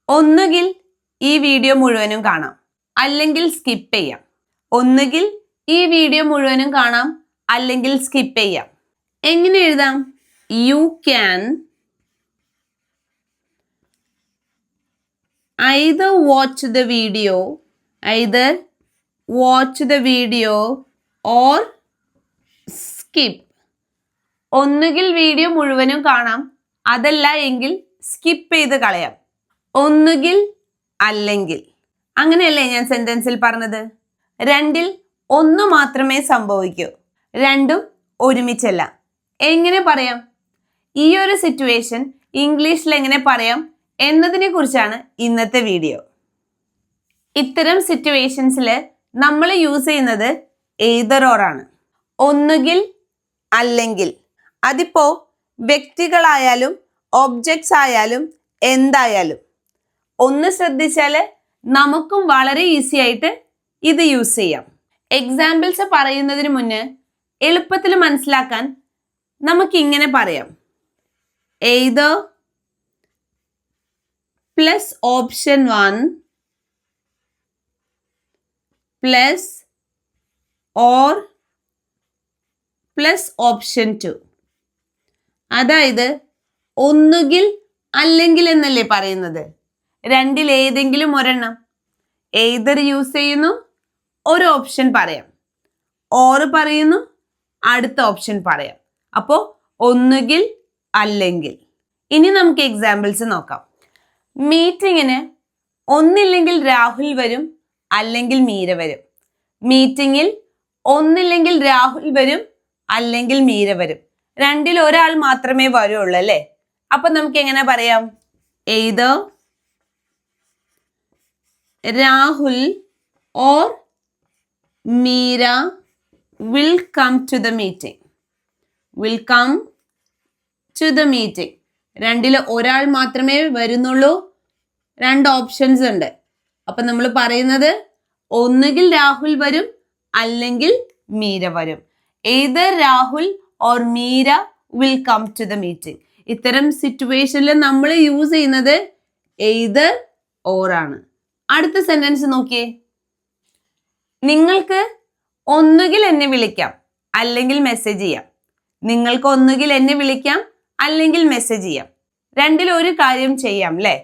ഒന്നുകിൽ ഈ വീഡിയോ മുഴുവനും കാണാം, അല്ലെങ്കിൽ സ്കിപ്പ് ചെയ്യാം. ഒന്നുകിൽ ഈ വീഡിയോ മുഴുവനും കാണാം, അല്ലെങ്കിൽ സ്കിപ്പ് ചെയ്യാം. എങ്ങനെ എഴുതാം? You can either watch the video or skip. ഒന്നുകിൽ വീഡിയോ മുഴുവനും കാണാം, അതല്ല എങ്കിൽ സ്കിപ്പ് ചെയ്ത് കളയാം. ഒന്നുകിൽ അല്ലെങ്കിൽ, അങ്ങനെയല്ലേ ഞാൻ സെന്റൻസിൽ പറഞ്ഞത്? രണ്ടിൽ ഒന്ന് മാത്രമേ സംഭവിക്കൂ, രണ്ടും ഒരുമിച്ചല്ല. എങ്ങനെ പറയാം? ഈ ഒരു സിറ്റുവേഷൻ ഇംഗ്ലീഷിൽ എങ്ങനെ പറയാം എന്നതിനെ കുറിച്ചാണ് ഇന്നത്തെ വീഡിയോ. ഇത്തരം സിറ്റുവേഷൻസിൽ നമ്മൾ യൂസ് ചെയ്യുന്നത് either or ആണ്. ഒന്നുകിൽ അല്ലെങ്കിൽ. അതിപ്പോ വ്യക്തികളായാലും ഒബ്ജക്ട്സ് ആയാലും എന്തായാലും. ഒന്ന് ശ്രദ്ധിച്ചാൽ നമുക്കും വളരെ ഈസി ആയിട്ട് ഇത് യൂസ് ചെയ്യാം. എക്സാമ്പിൾസ് പറയുന്നതിന് മുന്നേ എളുപ്പത്തിൽ മനസ്സിലാക്കാൻ നമുക്ക് ഇങ്ങനെ പറയാം. either plus option 1 plus or plus option 2. അതായത് ഒന്നുകിൽ അല്ലെങ്കിൽ എന്നല്ലേ പറയുന്നത്. രണ്ടിൽ ഏതെങ്കിലും ഒരെണ്ണം. either യൂസ് ചെയ്യുന്നു, ഒരു ഓപ്ഷൻ പറയാം. or പറയുന്നു, അടുത്ത ഓപ്ഷൻ പറയാം. അപ്പോൾ ഒന്നുകിൽ അല്ലെങ്കിൽ. ഇനി നമുക്ക് എക്സാമ്പിൾസ് നോക്കാം. മീറ്റിങ്ങിന് ഒന്നില്ലെങ്കിൽ രാഹുൽ വരും, അല്ലെങ്കിൽ മീര വരും. മീറ്റിങ്ങിൽ ഒന്നില്ലെങ്കിൽ രാഹുൽ വരും, അല്ലെങ്കിൽ മീര വരും. രണ്ടിൽ ഒരാൾ മാത്രമേ വരുള്ളൂ അല്ലേ? അപ്പൊ നമുക്ക് എങ്ങനെ പറയാം? either Rahul or Meera will come to the meeting. will come to the meeting. രണ്ടിൽ ഒരാൾ മാത്രമേ വരുന്നുള്ളൂ, രണ്ട് ഓപ്ഷൻസ് ഉണ്ട്. അപ്പൊ നമ്മൾ പറയുന്നത് ഒന്നുകിൽ രാഹുൽ വരും, അല്ലെങ്കിൽ മീര വരും. either Rahul or Meera will come to the meeting. ഇത്തരം സിറ്റുവേഷനിൽ നമ്മൾ യൂസ് ചെയ്യുന്നത് either or ആണ്. അടുത്ത സെന്റൻസ് നോക്കിയേ. നിങ്ങൾക്ക് ഒന്നുകിൽ എന്നെ വിളിക്കാം, അല്ലെങ്കിൽ മെസ്സേജ് ചെയ്യാം. നിങ്ങൾക്ക് ഒന്നുകിൽ എന്നെ വിളിക്കാം, അല്ലെങ്കിൽ മെസ്സേജ് ചെയ്യാം. രണ്ടിൽ ഒരു കാര്യം ചെയ്യാം അല്ലേ?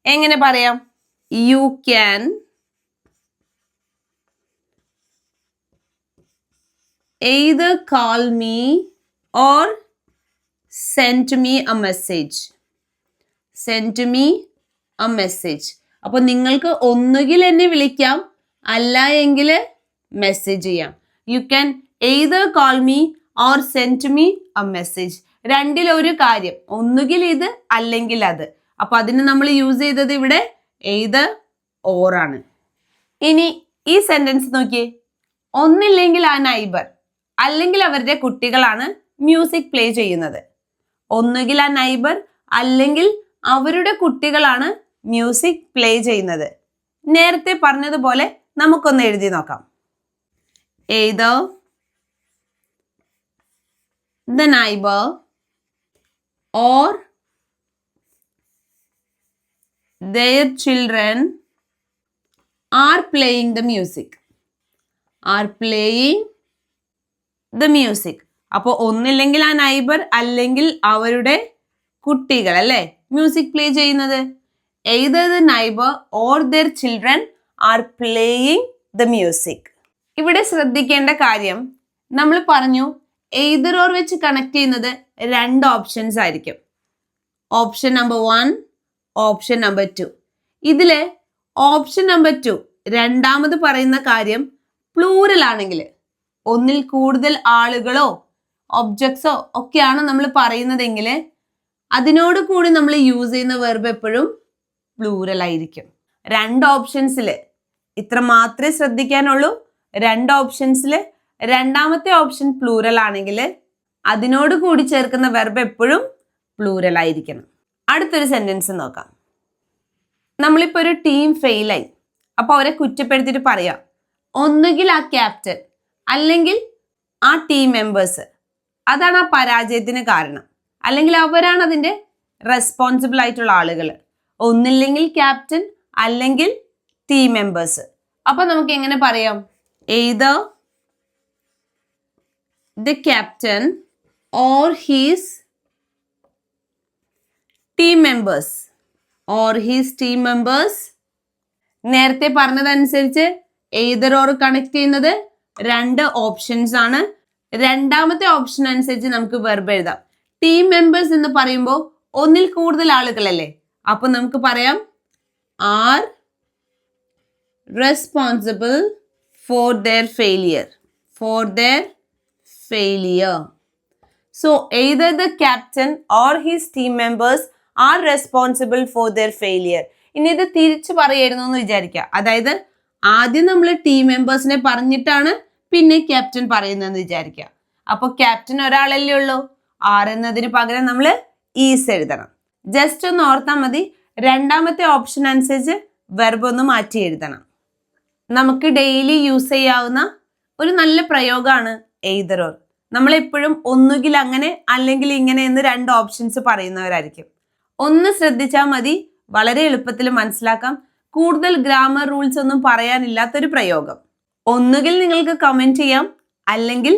എങ്ങനെ പറയാം? You can either call me or send me a message. send me a message. അപ്പോൾ നിങ്ങൾക്ക് ഒന്നുകിൽ എന്നെ വിളിക്കാം, അല്ല എങ്കിൽ മെസ്സേജ് ചെയ്യാം. You can either call me or send me a message. രണ്ടിൽ ഒരു കാര്യം, ഒന്നുകിൽ ഇത് അല്ലെങ്കിൽ അത്. അപ്പൊ അതിന് നമ്മൾ യൂസ് ചെയ്തത് ഇവിടെ either or ആണ്. ഇനി ഈ സെന്റൻസ് നോക്കിയേ. ഒന്നില്ലെങ്കിൽ ആ നൈബർ, അല്ലെങ്കിൽ അവരുടെ കുട്ടികളാണ് മ്യൂസിക് പ്ലേ ചെയ്യുന്നത്. ഒന്നുകിൽ ആ നൈബർ, അല്ലെങ്കിൽ അവരുടെ കുട്ടികളാണ് മ്യൂസിക് പ്ലേ ചെയ്യുന്നത്. നേരത്തെ പറഞ്ഞതുപോലെ നമുക്കൊന്ന് എഴുതി നോക്കാം. either the neighbor or their children are playing the music. are playing the music. അപ്പോൾ ഒന്നില്ലെങ്കിൽ ആ നൈബർ, അല്ലെങ്കിൽ അവരുടെ കുട്ടികൾ അല്ലേ മ്യൂസിക് പ്ലേ ചെയ്യുന്നത്. either the neighbor or their children are playing the music. ഇവിടെ ശ്രദ്ധിക്കേണ്ട കാര്യം, നമ്മൾ പറഞ്ഞു either or വെച്ച് കണക്ട് ചെയ്യുന്നത് രണ്ട് ഓപ്ഷൻസ് ആയിരിക്കും. Option number 1, option number 2. ഇതില് ഓപ്ഷൻ നമ്പർ 2 രണ്ടാമത് പറയുന്ന കാര്യം പ്ലൂറൽ ആണെങ്കിൽ, ഒന്നിൽ കൂടുതൽ ആളുകളോ ഒബ്ജക്ട്സോ ഒക്കെയാണ് നമ്മൾ പറയുന്നതെങ്കിൽ അതിനോട് കൂടി നമ്മൾ യൂസ് ചെയ്യുന്ന വെർബ് എപ്പോഴും പ്ലൂറൽ ആയിരിക്കും. രണ്ട് ഓപ്ഷൻസിൽ ഇത്ര മാത്രമേ ശ്രദ്ധിക്കാനുള്ളൂ. രണ്ട് ഓപ്ഷൻസിൽ രണ്ടാമത്തെ ഓപ്ഷൻ പ്ലൂറൽ ആണെങ്കിൽ അതിനോട് കൂടി ചേർക്കുന്ന വെർബ് എപ്പോഴും പ്ലൂറൽ ആയിരിക്കണം. അടുത്തൊരു സെന്റൻസ് നോക്കാം. നമ്മളിപ്പോ ഒരു ടീം ഫെയിലായി, അപ്പൊ അവരെ കുറ്റപ്പെടുത്തിയിട്ട് പറയാം ഒന്നുകിൽ ആ ക്യാപ്റ്റൻ അല്ലെങ്കിൽ ആ ടീം മെമ്പേഴ്സ് അതാണ് ആ പരാജയത്തിന് കാരണം, അല്ലെങ്കിൽ അവരാണ് അതിന്റെ റെസ്പോൺസിബിൾ ആയിട്ടുള്ള ആളുകൾ. ഒന്നില്ലെങ്കിൽ ക്യാപ്റ്റൻ അല്ലെങ്കിൽ ടീം മെമ്പേഴ്സ്. അപ്പൊ നമുക്ക് എങ്ങനെ പറയാം? either the captain or his team members നേരത്തെ പറഞ്ഞതനുസരിച്ച് either or കണക്ട് ചെയ്യുന്നത് രണ്ട് ഓപ്ഷൻസ് ആണ്. രണ്ടാമത്തെ ഓപ്ഷൻ അനുസരിച്ച് നമുക്ക് വെർബ് എഴുതാം. ടീം മെമ്പേഴ്സ് എന്ന് പറയുമ്പോൾ ഒന്നിൽ കൂടുതൽ ആളുകളല്ലേ, അപ്പൊ നമുക്ക് പറയാം are responsible for their failure. So either the captain or his team members are responsible for their failure. ഇനി ഇത് തിരിച്ചു പറയായിരുന്നു എന്ന് വിചാരിക്കുക. അതായത് ആദ്യം നമ്മൾ ടീം മെമ്പേഴ്സിനെ പറഞ്ഞിട്ടാണ് പിന്നെ ക്യാപ്റ്റൻ പറയുന്നതെന്ന് വിചാരിക്കുക. അപ്പൊ ക്യാപ്റ്റൻ ഒരാളല്ലേ ഉള്ളൂ, ആർ എന്നതിന് പകരം നമ്മൾ ഈസ് എഴുതണം. ജസ്റ്റ് ഒന്ന് ഓർത്താൽ മതി. രണ്ടാമത്തെ ഓപ്ഷൻ അനുസരിച്ച് വെർബ് ഒന്ന് മാറ്റി എഴുതണം. നമുക്ക് ഡെയിലി യൂസ് ചെയ്യാവുന്ന ഒരു നല്ല പ്രയോഗമാണ് either or. നമ്മളെപ്പോഴും ഒന്നുകിൽ അങ്ങനെ അല്ലെങ്കിൽ ഇങ്ങനെ എന്ന് രണ്ട് ഓപ്ഷൻസ് പറയുന്നവരായിരിക്കും. ഒന്ന് ശ്രദ്ധിച്ചാൽ മതി, വളരെ എളുപ്പത്തിൽ മനസ്സിലാക്കാം. കൂടുതൽ ഗ്രാമർ റൂൾസ് ഒന്നും പറയാനില്ലാത്തൊരു പ്രയോഗം. ഒന്നുകിൽ നിങ്ങൾക്ക് കമന്റ് ചെയ്യാം, അല്ലെങ്കിൽ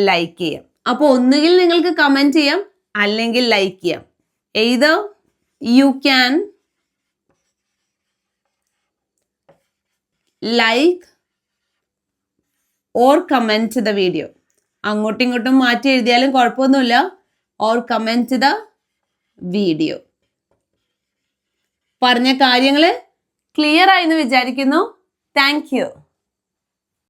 ലൈക്ക് ചെയ്യാം. അപ്പോൾ ഒന്നുകിൽ നിങ്ങൾക്ക് കമന്റ് ചെയ്യാം, അല്ലെങ്കിൽ ലൈക്ക് ചെയ്യാം. either you can like or comment the video. അങ്ങോട്ടും ഇങ്ങോട്ടും മാറ്റി എഴുതിയാലും കുഴപ്പമൊന്നുമില്ല. or comment the video. പറഞ്ഞ കാര്യങ്ങൾ ക്ലിയർ ആയെന്ന് വിചാരിക്കുന്നു. Thank you.